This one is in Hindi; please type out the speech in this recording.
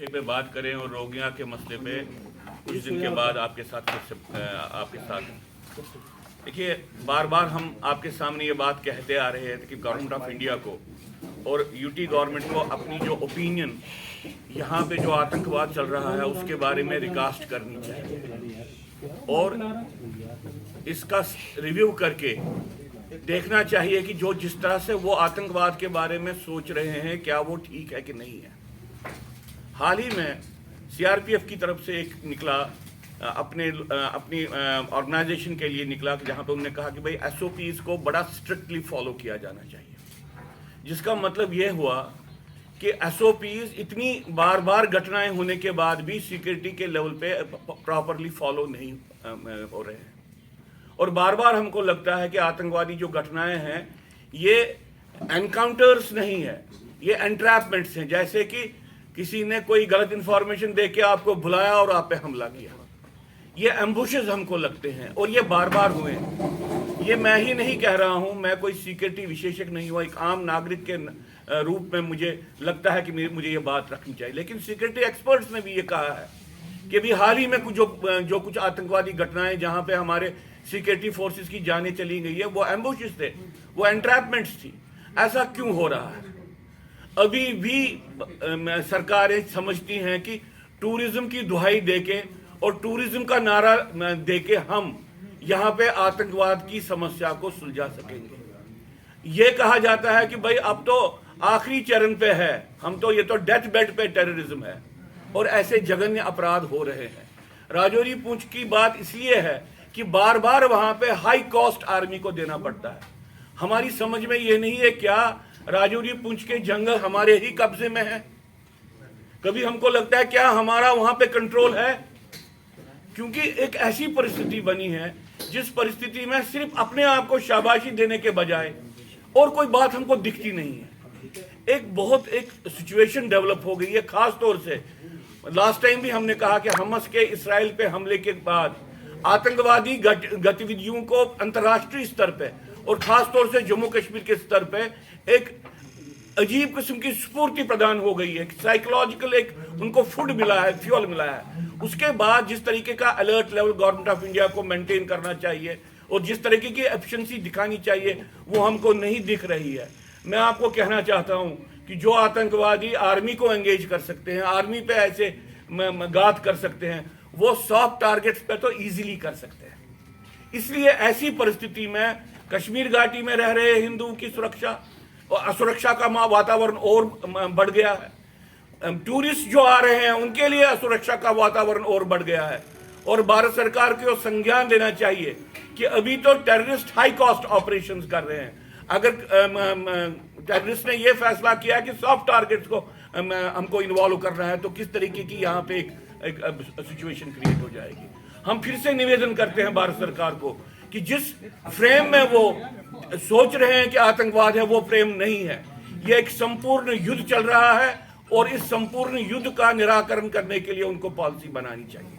पे बात करें और रोगियों के मसले पे कुछ दिन के बाद आपके साथ देखिए, बार बार हम आपके सामने ये बात कहते आ रहे हैं कि गवर्नमेंट ऑफ इंडिया को और यूटी गवर्नमेंट को अपनी जो ओपिनियन यहाँ पे जो आतंकवाद चल रहा है उसके बारे में रिकास्ट करनी चाहिए और इसका रिव्यू करके देखना चाहिए कि जो जिस तरह से वो आतंकवाद के बारे में सोच रहे हैं क्या वो ठीक है कि नहीं है। हाल ही में सीआरपीएफ की तरफ से एक निकला अपनी ऑर्गेनाइजेशन के लिए निकला जहां पे उन्होंने कहा कि भाई एसओपीज को बड़ा स्ट्रिक्टली फॉलो किया जाना चाहिए, जिसका मतलब ये हुआ कि एसओपीज इतनी बार बार घटनाएं होने के बाद भी सिक्योरिटी के लेवल पे प्रॉपरली फॉलो नहीं हो रहे हैं और बार बार हमको लगता है कि आतंकवादी जो घटनाएं हैं ये एनकाउंटर्स नहीं है, ये एंट्रैपमेंट्स हैं। जैसे कि किसी ने कोई गलत इंफॉर्मेशन दे के आपको बुलाया और आप पे हमला किया, ये एम्बुशेस हमको लगते हैं और ये बार बार हुए हैं। ये मैं ही नहीं कह रहा हूं, मैं कोई सिक्योरिटी विशेषज्ञ नहीं हुआ, एक आम नागरिक के रूप में मुझे लगता है कि मुझे ये बात रखनी चाहिए। लेकिन सिक्योरिटी एक्सपर्ट्स ने भी ये कहा है कि अभी हाल ही में जो कुछ आतंकवादी घटनाएं जहां पे हमारे सिक्योरिटी फोर्सेस की जानें चली गई है वो एम्बुशेस थे, वो एंट्रैपमेंट्स थी। ऐसा क्यों हो रहा है? अभी भी सरकारें समझती हैं कि टूरिज्म की दुहाई देके और टूरिज्म का नारा देके हम यहाँ पे आतंकवाद की समस्या को सुलझा सकेंगे। ये कहा जाता है कि भाई अब तो आखिरी चरण पे है, हम तो ये तो डेथ बेड पे टेररिज्म है और ऐसे जघन्य अपराध हो रहे हैं। राजौरी पुंछ की बात इसलिए है कि बार बार वहां पे हाई कॉस्ट आर्मी को देना पड़ता है। हमारी समझ में ये नहीं है क्या राजौरी पुंछ के जंगल हमारे ही कब्जे में है? कभी हमको लगता है क्या हमारा वहां पे कंट्रोल है? क्योंकि एक ऐसी परिस्थिति बनी है जिस परिस्थिति में सिर्फ अपने आप को शाबाशी देने के बजाय और कोई बात हमको दिखती नहीं है। एक सिचुएशन डेवलप हो गई है। खास तौर से लास्ट टाइम भी हमने कहा कि हमास के इस्राइल पे हमले के बाद आतंकवादी गतिविधियों को अंतर्राष्ट्रीय स्तर पे और खास तौर से जम्मू कश्मीर के स्तर पे एक अजीब किस्म की स्फूर्ति प्रदान हो गई है, साइकोलॉजिकल एक उनको फूड मिला है, फ्यूल मिला है। उसके बाद जिस तरीके का alert level government of India को मेंटेन करना चाहिए और जिस तरीके की एफिशिएंसी दिखानी चाहिए वो हमको नहीं दिख रही है। मैं आपको कहना चाहता हूं कि जो आतंकवादी आर्मी को एंगेज कर सकते हैं, आर्मी पे ऐसे घात कर सकते हैं, वो सॉफ्ट टारगेट्स पे तो इजीली कर सकते हैं। इसलिए ऐसी परिस्थिति में कश्मीर घाटी में रह रहे हिंदुओं की सुरक्षा और असुरक्षा का वातावरण और बढ़ गया है। टूरिस्ट जो आ रहे हैं उनके लिए असुरक्षा का वातावरण और बढ़ गया है और भारत सरकार को संज्ञान लेना चाहिए कि अभी तो टेररिस्ट हाई कॉस्ट ऑपरेशंस कर रहे हैं। अगर टेररिस्ट ने यह फैसला किया कि सॉफ्ट टारगेट्स को हमको इन्वॉल्व करना है तो किस तरीके की यहाँ पे एक सिचुएशन क्रिएट हो जाएगी। हम फिर से निवेदन करते हैं भारत सरकार को कि जिस फ्रेम में वो सोच रहे हैं कि आतंकवाद है वो फ्रेम नहीं है। यह एक संपूर्ण युद्ध चल रहा है और इस संपूर्ण युद्ध का निराकरण करने के लिए उनको पॉलिसी बनानी चाहिए।